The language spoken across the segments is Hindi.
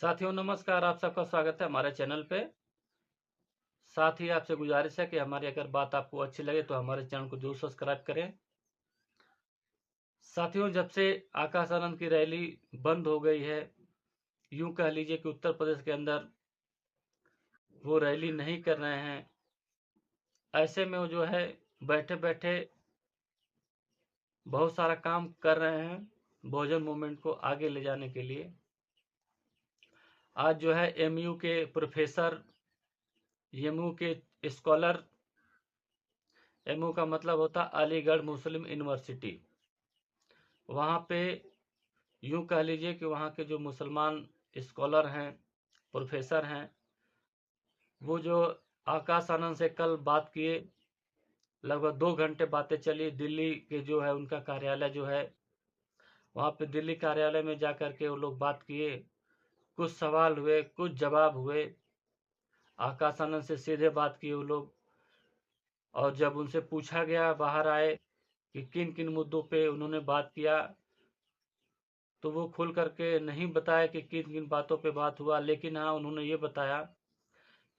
साथियों नमस्कार, आप सबका स्वागत है हमारे चैनल पे। साथ ही आपसे गुजारिश है कि हमारी अगर बात आपको अच्छी लगे तो हमारे चैनल को जरूर सब्सक्राइब करें। साथियों, जब से आकाश आनंद की रैली बंद हो गई है, यूं कह लीजिए कि उत्तर प्रदेश के अंदर वो रैली नहीं कर रहे हैं। ऐसे में वो जो है बैठे बैठे बहुत सारा काम कर रहे हैं बहुजन मूवमेंट को आगे ले जाने के लिए। आज जो है एमयू के प्रोफेसर, एमयू के स्कॉलर, एमयू का मतलब होता अलीगढ़ मुस्लिम यूनिवर्सिटी, वहाँ पे यूं कह लीजिए कि वहाँ के जो मुसलमान स्कॉलर हैं, प्रोफेसर हैं, वो जो आकाश आनंद से कल बात किए, लगभग 2 घंटे बातें चली। दिल्ली के जो है उनका कार्यालय जो है, वहाँ पे दिल्ली कार्यालय में जा कर के वो लोग बात किए। कुछ सवाल हुए, कुछ जवाब हुए। आकाश आनंद से सीधे बात किए वो लोग। और जब उनसे पूछा गया, बाहर आए कि किन किन मुद्दों पे उन्होंने बात किया, तो वो खुल करके नहीं बताया कि किन किन बातों पे बात हुआ। लेकिन हाँ, उन्होंने ये बताया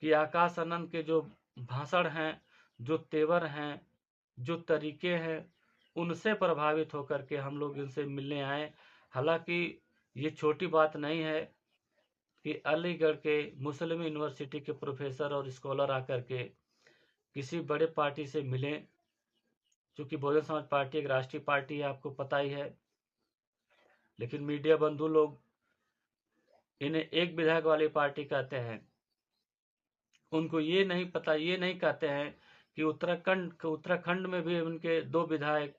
कि आकाश आनंद के जो भाषण हैं, जो तेवर हैं, जो तरीके हैं, उनसे प्रभावित होकर के हम लोग इनसे मिलने आए। हालांकि ये छोटी बात नहीं है कि अलीगढ़ के मुस्लिम यूनिवर्सिटी के प्रोफेसर और स्कॉलर आकर के किसी बड़े पार्टी से मिलें। चूंकि बहुजन समाज पार्टी एक राष्ट्रीय पार्टी है, आपको पता ही है। लेकिन मीडिया बंधु लोग इन्हें एक विधायक वाली पार्टी कहते हैं। उनको ये नहीं पता, ये नहीं कहते हैं कि उत्तराखंड में भी उनके 2 विधायक,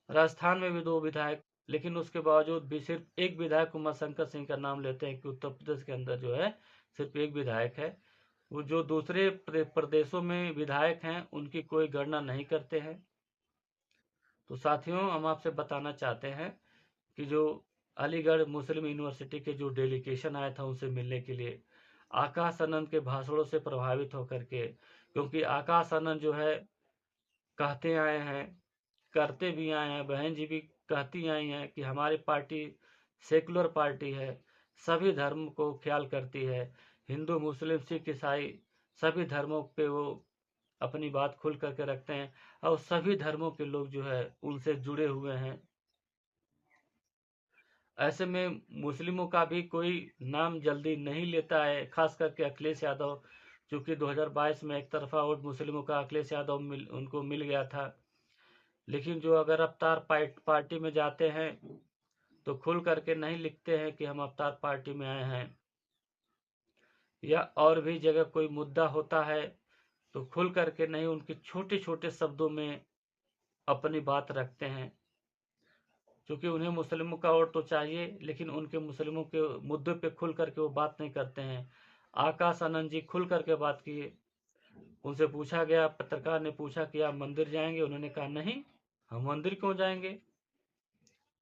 राजस्थान में भी 2 विधायक, लेकिन उसके बावजूद भी सिर्फ एक विधायक उमाशंकर सिंह का नाम लेते हैं कि उत्तर प्रदेश के अंदर जो है सिर्फ एक विधायक है। वो जो दूसरे प्रदेशों में विधायक हैं उनकी कोई गणना नहीं करते हैं। तो साथियों, हम आपसे बताना चाहते हैं कि जो अलीगढ़ मुस्लिम यूनिवर्सिटी के जो डेलीगेशन आया था उनसे मिलने के लिए, आकाश आनंद के भाषणों से प्रभावित होकर के, क्योंकि आकाश आनंद जो है कहते आए हैं, करते भी आए हैं। बहन जी भी कहती आई हैं कि हमारी पार्टी सेकुलर पार्टी है, सभी धर्म को ख्याल करती है, हिंदू मुस्लिम सिख ईसाई सभी धर्मों पे वो अपनी बात खुल करके रखते हैं, और सभी धर्मों के लोग जो है उनसे जुड़े हुए हैं। ऐसे में मुस्लिमों का भी कोई नाम जल्दी नहीं लेता है, खास करके अखिलेश यादव। चूंकि 2022 में एक तरफा वोट मुस्लिमों का अखिलेश यादव उनको मिल गया था। लेकिन जो अगर अवतार पार्टी में जाते हैं तो खुल करके नहीं लिखते हैं कि हम अवतार पार्टी में आए हैं। या और भी जगह कोई मुद्दा होता है तो खुल करके नहीं, उनके छोटे छोटे शब्दों में अपनी बात रखते हैं। क्योंकि उन्हें मुस्लिमों का वोट तो चाहिए, लेकिन उनके मुस्लिमों के मुद्दे पे खुल करके वो बात नहीं करते हैं। आकाश आनंद जी खुल करके बात किए। उनसे पूछा गया, पत्रकार ने पूछा कि आप मंदिर जाएंगे? उन्होंने कहा नहीं, हम मंदिर क्यों जाएंगे?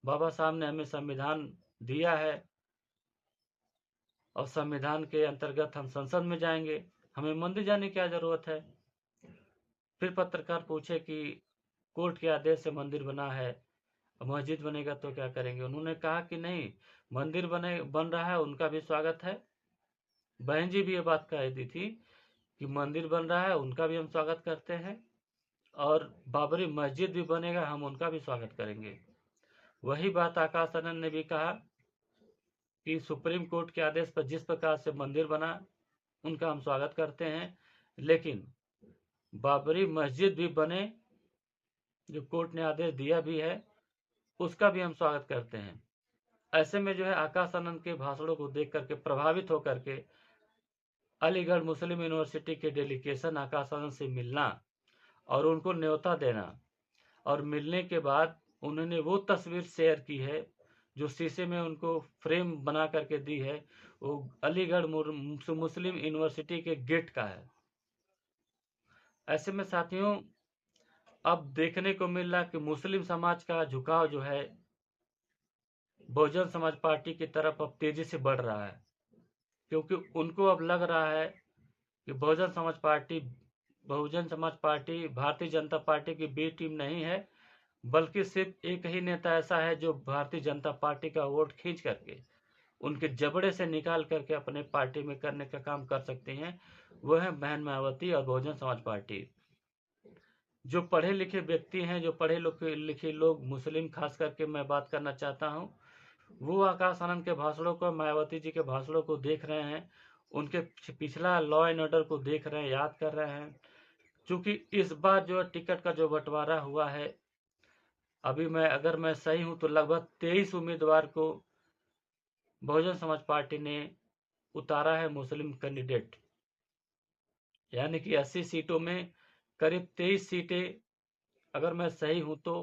बाबा साहब ने हमें संविधान दिया है और संविधान के अंतर्गत हम संसद में जाएंगे, हमें मंदिर जाने की क्या जरूरत है? फिर पत्रकार पूछे कि कोर्ट के आदेश से मंदिर बना है, मस्जिद बनेगा तो क्या करेंगे? उन्होंने कहा कि नहीं, मंदिर बन रहा है, उनका भी स्वागत है। बहन जी भी ये बात कह दी थी कि मंदिर बन रहा है, उनका भी हम स्वागत करते हैं, और बाबरी मस्जिद भी बनेगा, हम उनका भी स्वागत करेंगे। वही बात आकाश आनंद ने भी कहा कि सुप्रीम कोर्ट के आदेश पर जिस प्रकार से मंदिर बना, उनका हम स्वागत करते हैं, लेकिन बाबरी मस्जिद भी बने, जो कोर्ट ने आदेश दिया भी है, उसका भी हम स्वागत करते हैं। ऐसे में जो है आकाश आनंद के भाषणों को देख करके प्रभावित होकर के अलीगढ़ मुस्लिम यूनिवर्सिटी के डेलीगेशन आकाश आनंद से मिलना और उनको न्योता देना, और मिलने के बाद उन्होंने वो तस्वीर शेयर की है जो शीशे में उनको फ्रेम बना करके दी है, वो अलीगढ़ मुस्लिम यूनिवर्सिटी के गेट का है। ऐसे में साथियों, अब देखने को मिल रहा कि मुस्लिम समाज का झुकाव जो है बहुजन समाज पार्टी की तरफ अब तेजी से बढ़ रहा है, क्योंकि उनको अब लग रहा है कि बहुजन समाज पार्टी भारतीय जनता पार्टी की बी टीम नहीं है, बल्कि सिर्फ एक ही नेता ऐसा है जो भारतीय जनता पार्टी का वोट खींच करके उनके जबड़े से निकाल करके अपने पार्टी में करने का काम कर सकती हैं, वो है बहन मायावती और बहुजन समाज पार्टी। जो पढ़े लिखे व्यक्ति हैं, जो पढ़े लिखे लोग, मुस्लिम खास करके मैं बात करना चाहता हूं, वो आकाश आनंद के भाषणों को, मायावती जी के भाषणों को देख रहे हैं, उनके पिछला लॉ एंड ऑर्डर को देख रहे हैं, याद कर रहे हैं। क्योंकि इस बार जो टिकट का जो बंटवारा हुआ है, अभी अगर मैं सही हूं तो लगभग 23 उम्मीदवार को बहुजन समाज पार्टी ने उतारा है मुस्लिम कैंडिडेट, यानी कि 80 सीटों में करीब 23 सीटें, अगर मैं सही हूं तो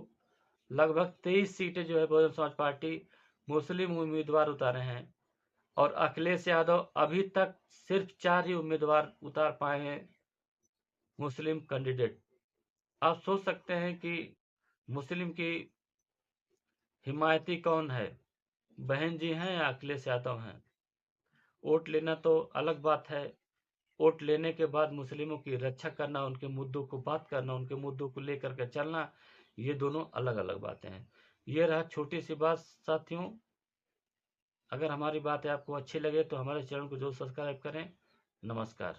लगभग 23 सीटें जो है बहुजन समाज पार्टी मुस्लिम उम्मीदवार उतारे हैं। और अखिलेश यादव अभी तक सिर्फ 4 ही उम्मीदवार उतार पाए हैं मुस्लिम कैंडिडेट। आप सोच सकते हैं कि मुस्लिम की हिमायती कौन है, बहन जी हैं या अखिलेश यादव हैं। वोट लेना तो अलग बात है, वोट लेने के बाद मुस्लिमों की रक्षा करना, उनके मुद्दों को बात करना, उनके मुद्दों को लेकर के चलना, ये दोनों अलग अलग बातें हैं। ये रहा छोटी सी बात साथियों। अगर हमारी बातें आपको अच्छी लगे तो हमारे चैनल को जरूर सब्सक्राइब करें। नमस्कार।